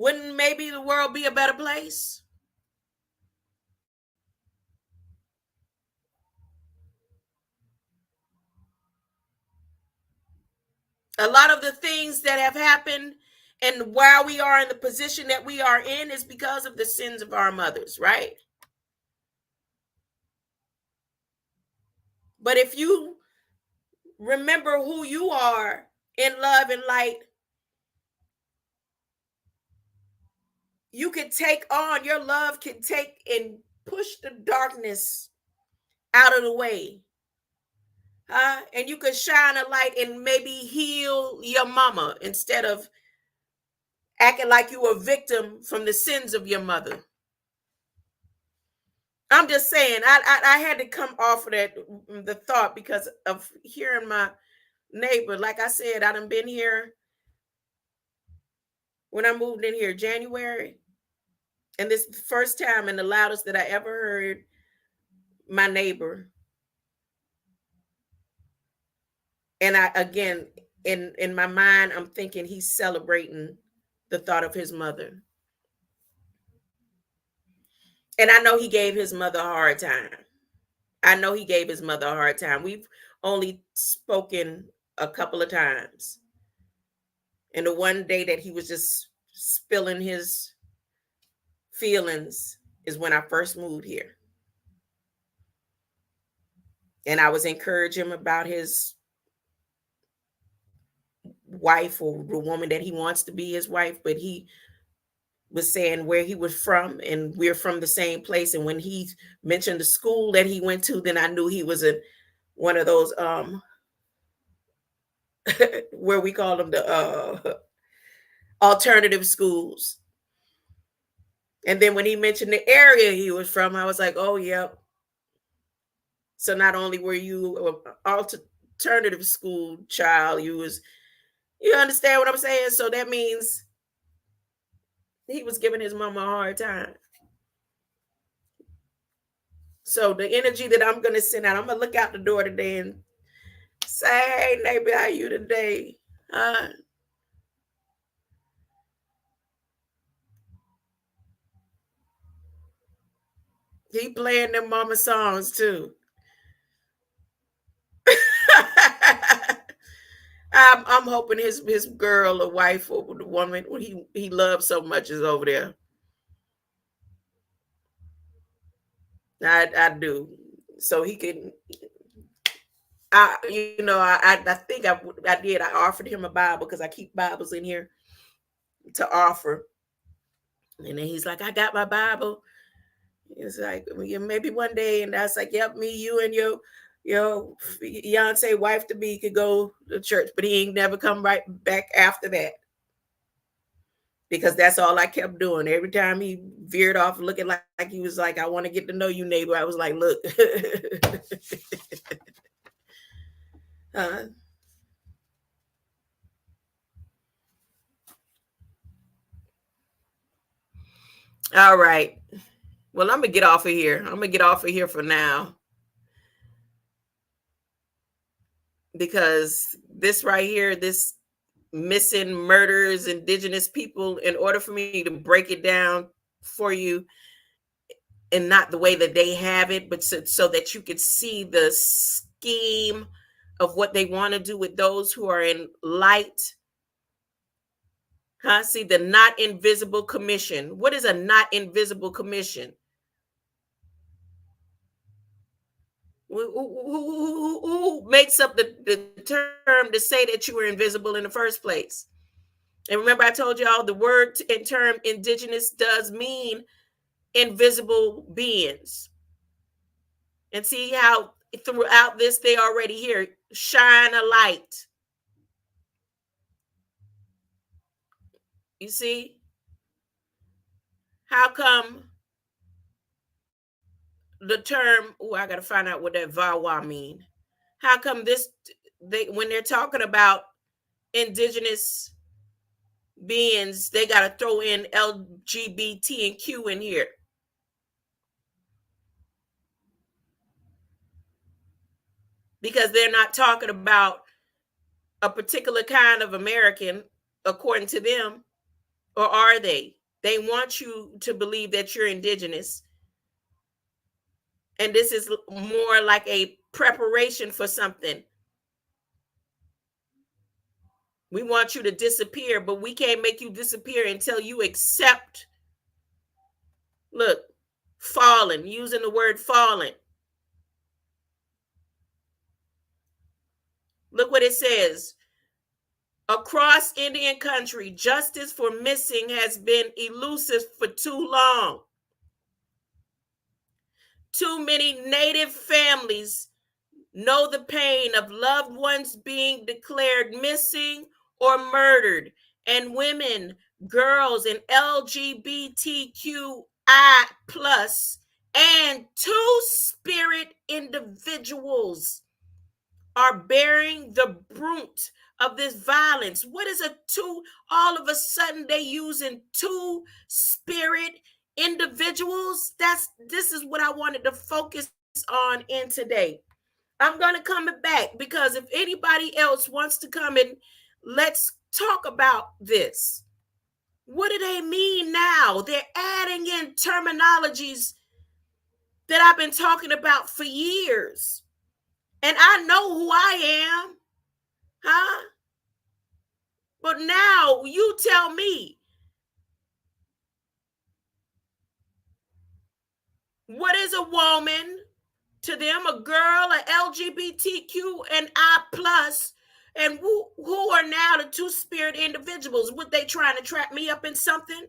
S2: wouldn't maybe the world be a better place? A lot of the things that have happened and why we are in the position that we are in is because of the sins of our mothers, right? But if you remember who you are in love and light, you can take on, your love can take and push the darkness out of the way. And you could shine a light and maybe heal your mama instead of acting like you were a victim from the sins of your mother. I'm just saying, I had to come off of that, the thought, because of hearing my neighbor. Like I said, I done been here when I moved in here January, and this is the first time and the loudest that I ever heard my neighbor. And I, again, in my mind, I'm thinking he's celebrating the thought of his mother. And I know he gave his mother a hard time. I know he gave his mother a hard time. We've only spoken a couple of times. And the one day that he was just spilling his feelings is when I first moved here. And I was encouraging him about his wife, or the woman that he wants to be his wife, but he was saying where he was from, and we're from the same place. And when he mentioned the school that he went to, then I knew he was in one of those where we call them the alternative schools. And then when he mentioned the area he was from, I was like, oh yeah. So not only were you an alternative school child, you understand what I'm saying? So that means he was giving his mama a hard time. So the energy that I'm going to send out, I'm going to look out the door today and say, hey, neighbor, how you today? He playing them mama songs too. I'm hoping his girl or wife or the woman he loves so much is over there. I do. So he can. I think I did. I offered him a Bible because I keep Bibles in here to offer. And then he's like, I got my Bible. It's like, maybe one day. And I was like, yep, me, you, and your fiance wife to be could go to church. But he ain't never come right back after that. Because that's all I kept doing. Every time he veered off looking like he was like, I want to get to know you, neighbor. I was like, look. All right. Well, I'm going to get off of here. I'm going to get off of here for now. Because this right here, this missing murders, indigenous people, in order for me to break it down for you, and not the way that they have it, but so that you could see the scheme of what they want to do with those who are in light. See, the not invisible commission. What is a not invisible commission? Who makes up the term to say that you were invisible in the first place? And remember, I told y'all the word and term indigenous does mean invisible beings. And see how throughout this, they already here, shine a light. You see? How come the term, I got to find out what that vawa mean. How come when they're talking about indigenous beings, they got to throw in LGBT and Q in here? Because they're not talking about a particular kind of American, according to them. Or are they? They want you to believe that you're indigenous. And this is more like a preparation for something. We want you to disappear, but we can't make you disappear until you accept. Look, fallen, using the word fallen. Look what it says. Across Indian country, justice for missing has been elusive for too long. Too many Native families know the pain of loved ones being declared missing or murdered, and women, girls, and LGBTQI plus and two-spirit individuals are bearing the brunt of this violence. What is a two? All of a sudden they using two-spirit individuals. This is what I wanted to focus on in today. I'm going to come back because if anybody else wants to come in, let's talk about this. What do they mean now? They're adding in terminologies that I've been talking about for years. And I know who I am, huh? But now you tell me, what is a woman to them, a girl, a LGBTQ and I plus, and who are now the two-spirit individuals? Would they trying to trap me up in something?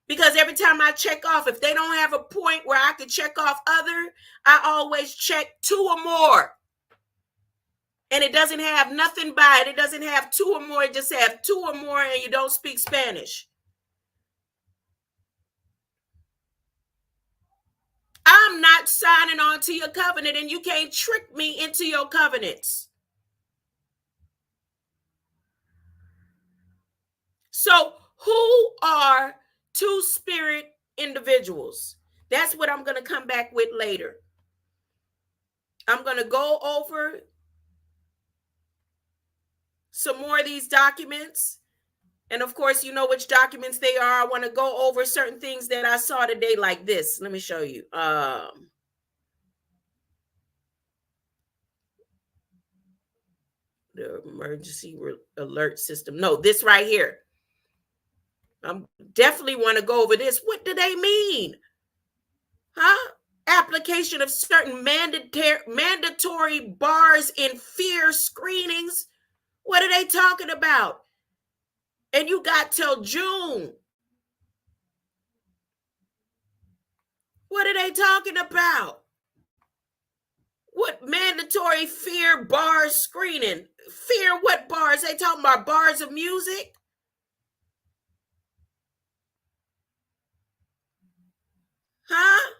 S2: Because every time I check off, if they don't have a point where I could check off other, I always check two or more. And it doesn't have nothing by it. It doesn't have two or more. It just has two or more and you don't speak Spanish. I'm not signing on to your covenant, and you can't trick me into your covenants. So who are two-spirit individuals? That's what I'm going to come back with later. I'm going to go over some more of these documents. And of course, you know which documents they are. I want to go over certain things that I saw today like this. Let me show you. The emergency alert system. No, this right here. I definitely want to go over this. What do they mean? Huh? Application of certain mandatory bars in fear screenings. What are they talking about? And you got till June. What are they talking about? What mandatory fear bars screening? Fear what bars? They talking about bars of music? Huh?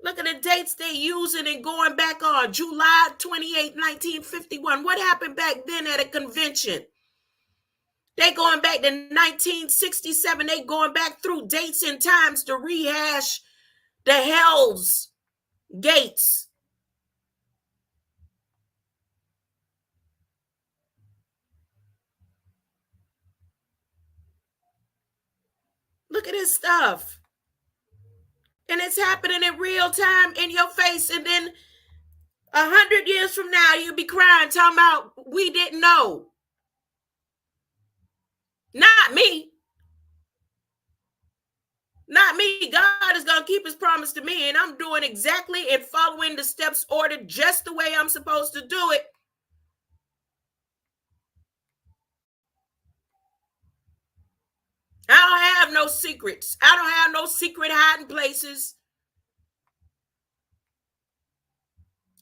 S2: Look at the dates they using and going back on. July 28, 1951. What happened back then at a convention? They going back to 1967. They going back through dates and times to rehash the Hell's Gates. Look at this stuff. And it's happening in real time in your face. And then 100 years from now, you'll be crying, talking about we didn't know. Not me. Not me. God is going to keep his promise to me. And I'm doing exactly and following the steps ordered just the way I'm supposed to do it. I don't have no secrets. I don't have no secret hiding places.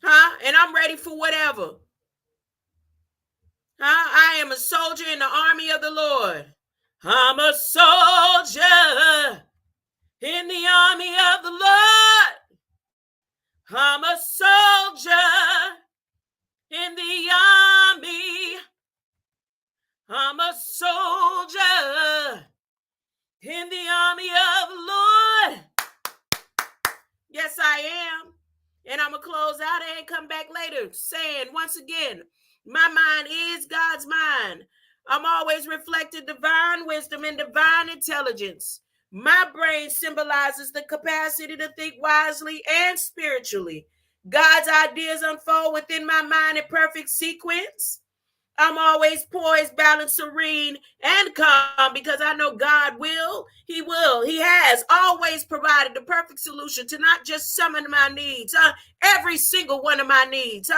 S2: Huh? And I'm ready for whatever. Huh? I am a soldier in the army of the Lord. I'm a soldier in the army of the Lord. I'm a soldier in the army. I'm a soldier in the army of the Lord. Yes, I am. And I'm going to close out and come back later saying once again, my mind is God's mind. I'm always reflecting divine wisdom and divine intelligence. My brain symbolizes the capacity to think wisely and spiritually. God's ideas unfold within my mind in perfect sequence. I'm always poised, balanced, serene, and calm because I know God will. He will. He has always provided the perfect solution to not just some of my needs, every single one of my needs,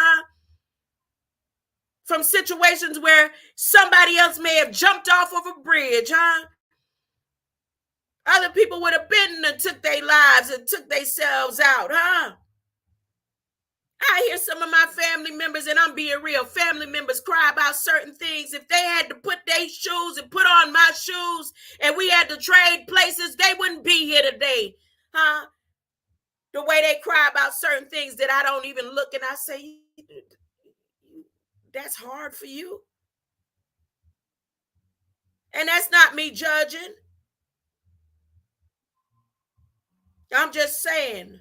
S2: from situations where somebody else may have jumped off of a bridge, Other people would have been and took their lives and took themselves out, I hear some of my family members, and I'm being real, family members cry about certain things. If they had to put their shoes and put on my shoes and we had to trade places, they wouldn't be here today, The way they cry about certain things that I don't even look, and I say, that's hard for you. And that's not me judging. I'm just saying,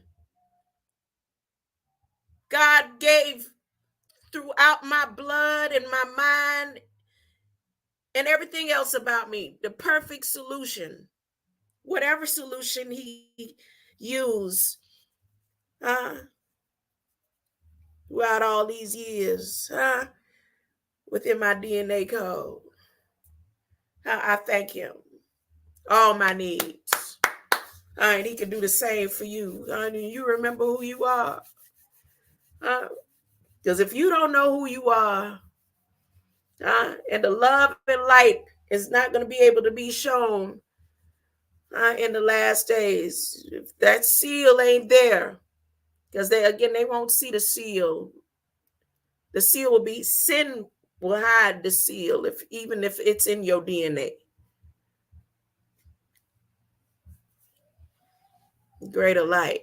S2: God gave throughout my blood and my mind and everything else about me the perfect solution. Whatever solution he used throughout all these years within my DNA code. I thank him. All my needs. And he can do the same for you. You remember who you are. Because if you don't know who you are, and the love and light is not going to be able to be shown in the last days, if that seal ain't there, because they won't see the seal. The seal will be, sin will hide the seal, even if it's in your DNA. Greater light.